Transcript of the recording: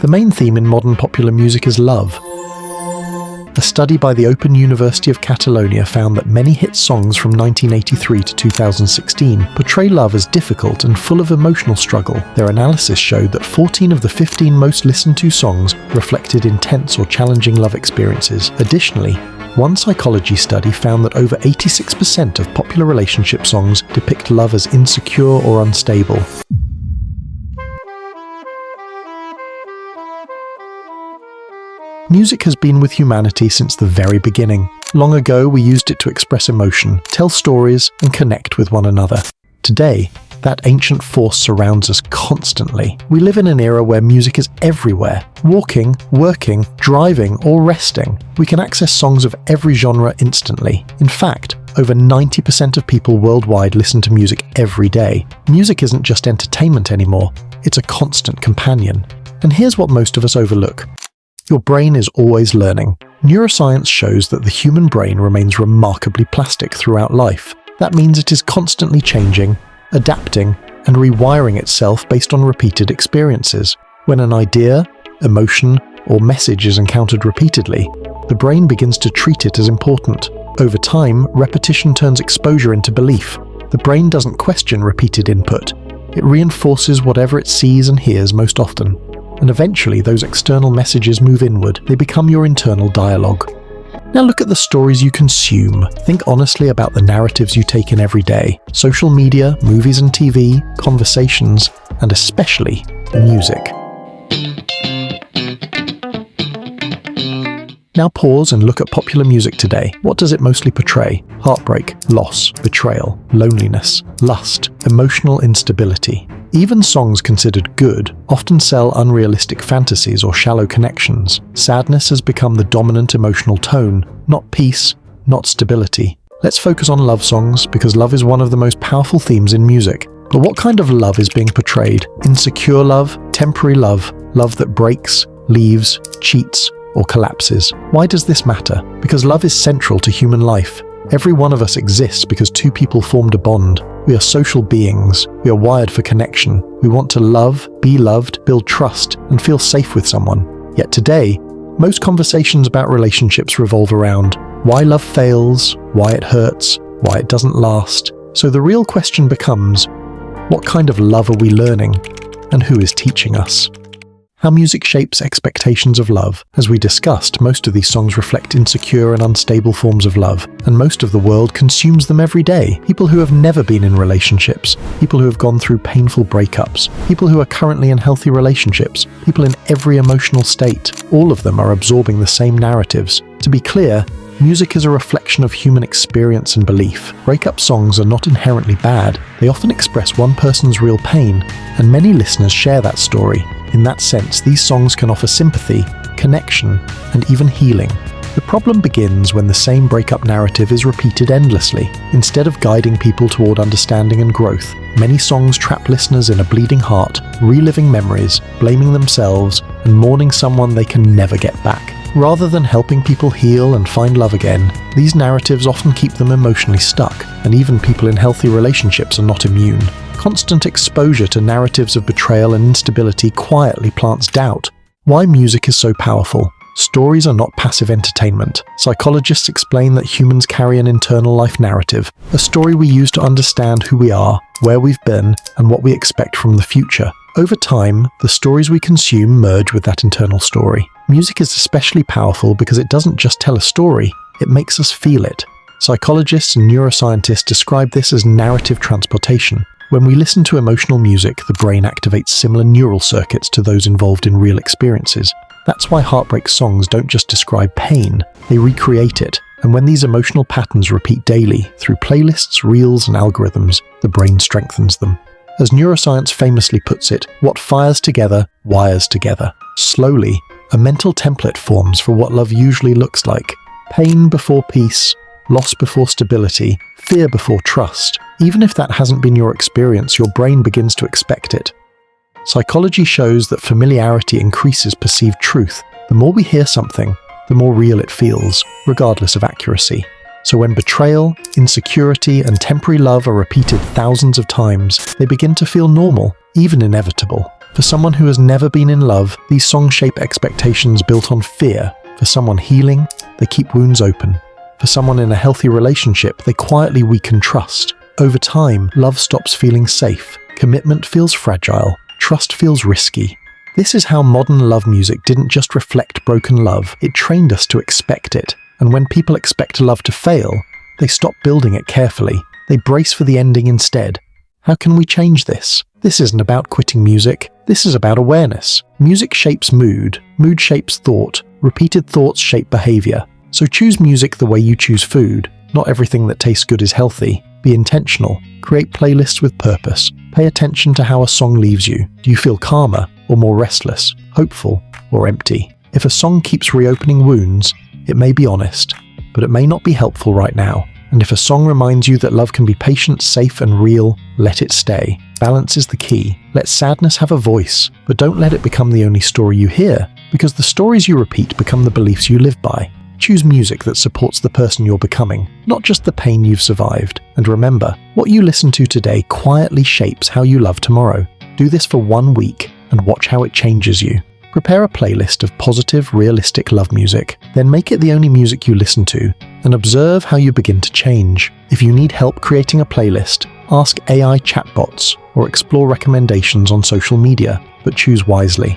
The main theme in modern popular music is love. A study by the Open University of Catalonia found that many hit songs from 1983 to 2016 portray love as difficult and full of emotional struggle. Their analysis showed that 14 of the 15 most listened to songs reflected intense or challenging love experiences. Additionally, one psychology study found that over 86% of popular relationship songs depict love as insecure or unstable. Music has been with humanity since the very beginning. Long ago, we used it to express emotion, tell stories, and connect with one another. Today, that ancient force surrounds us constantly. We live in an era where music is everywhere. Walking, working, driving, or resting, we can access songs of every genre instantly. In fact, over 90% of people worldwide listen to music every day. Music isn't just entertainment anymore, it's a constant companion. And here's what most of us overlook. Your brain is always learning. Neuroscience shows that the human brain remains remarkably plastic throughout life. That means it is constantly changing, adapting, and rewiring itself based on repeated experiences. When an idea, emotion, or message is encountered repeatedly, the brain begins to treat it as important. Over time, repetition turns exposure into belief. The brain doesn't question repeated input. It reinforces whatever it sees and hears most often. And eventually those external messages move inward. They become your internal dialogue. Now look at the stories you consume. Think honestly about the narratives you take in every day. Social media, movies and TV, conversations, and especially music. Now pause and look at popular music today. What does it mostly portray? Heartbreak, loss, betrayal, loneliness, lust, emotional instability. Even songs considered good often sell unrealistic fantasies or shallow connections. Sadness has become the dominant emotional tone, not peace, not stability. Let's focus on love songs because love is one of the most powerful themes in music. But what kind of love is being portrayed? Insecure love, temporary love, love that breaks, leaves, cheats, or collapses. Why does this matter? Because love is central to human life. Every one of us exists because two people formed a bond. We are social beings. We are wired for connection. We want to love, be loved, build trust, and feel safe with someone. Yet today, most conversations about relationships revolve around why love fails, why it hurts, why it doesn't last. So the real question becomes, what kind of love are we learning, and who is teaching us? How music shapes expectations of love. As we discussed, most of these songs reflect insecure and unstable forms of love, and most of the world consumes them every day. People who have never been in relationships, people who have gone through painful breakups, people who are currently in healthy relationships, people in every emotional state, all of them are absorbing the same narratives. To be clear, music is a reflection of human experience and belief. Breakup songs are not inherently bad. They often express one person's real pain, and many listeners share that story. In that sense, these songs can offer sympathy, connection, and even healing. The problem begins when the same breakup narrative is repeated endlessly. Instead of guiding people toward understanding and growth, many songs trap listeners in a bleeding heart, reliving memories, blaming themselves, and mourning someone they can never get back. Rather than helping people heal and find love again, these narratives often keep them emotionally stuck, and even people in healthy relationships are not immune. Constant exposure to narratives of betrayal and instability quietly plants doubt. Why music is so powerful? Stories are not passive entertainment. Psychologists explain that humans carry an internal life narrative, a story we use to understand who we are, where we've been, and what we expect from the future. Over time, the stories we consume merge with that internal story. Music is especially powerful because it doesn't just tell a story, it makes us feel it. Psychologists and neuroscientists describe this as narrative transportation. When we listen to emotional music, the brain activates similar neural circuits to those involved in real experiences. That's why heartbreak songs don't just describe pain, they recreate it. And when these emotional patterns repeat daily, through playlists, reels, and algorithms, the brain strengthens them. As neuroscience famously puts it, what fires together, wires together. Slowly, a mental template forms for what love usually looks like. Pain before peace, loss before stability, fear before trust. Even if that hasn't been your experience, your brain begins to expect it. Psychology shows that familiarity increases perceived truth. The more we hear something, the more real it feels, regardless of accuracy. So when betrayal, insecurity, and temporary love are repeated thousands of times, they begin to feel normal, even inevitable. For someone who has never been in love, these songs shape expectations built on fear. For someone healing, they keep wounds open. For someone in a healthy relationship, they quietly weaken trust. Over time, love stops feeling safe, commitment feels fragile, trust feels risky. This is how modern love music didn't just reflect broken love, it trained us to expect it. And when people expect love to fail, they stop building it carefully. They brace for the ending instead. How can we change this? This isn't about quitting music. This is about awareness. Music shapes mood. Mood shapes thought. Repeated thoughts shape behavior. So choose music the way you choose food. Not everything that tastes good is healthy. Be intentional. Create playlists with purpose. Pay attention to how a song leaves you. Do you feel calmer or more restless, hopeful or empty? If a song keeps reopening wounds, it may be honest, but it may not be helpful right now. And if a song reminds you that love can be patient, safe and real, let it stay. Balance is the key. Let sadness have a voice, but don't let it become the only story you hear, because the stories you repeat become the beliefs you live by. Choose music that supports the person you're becoming, not just the pain you've survived. And remember, what you listen to today quietly shapes how you love tomorrow. Do this for 1 week and watch how it changes you. Prepare a playlist of positive, realistic love music, then make it the only music you listen to, and observe how you begin to change. If you need help creating a playlist, ask AI chatbots or explore recommendations on social media, but choose wisely.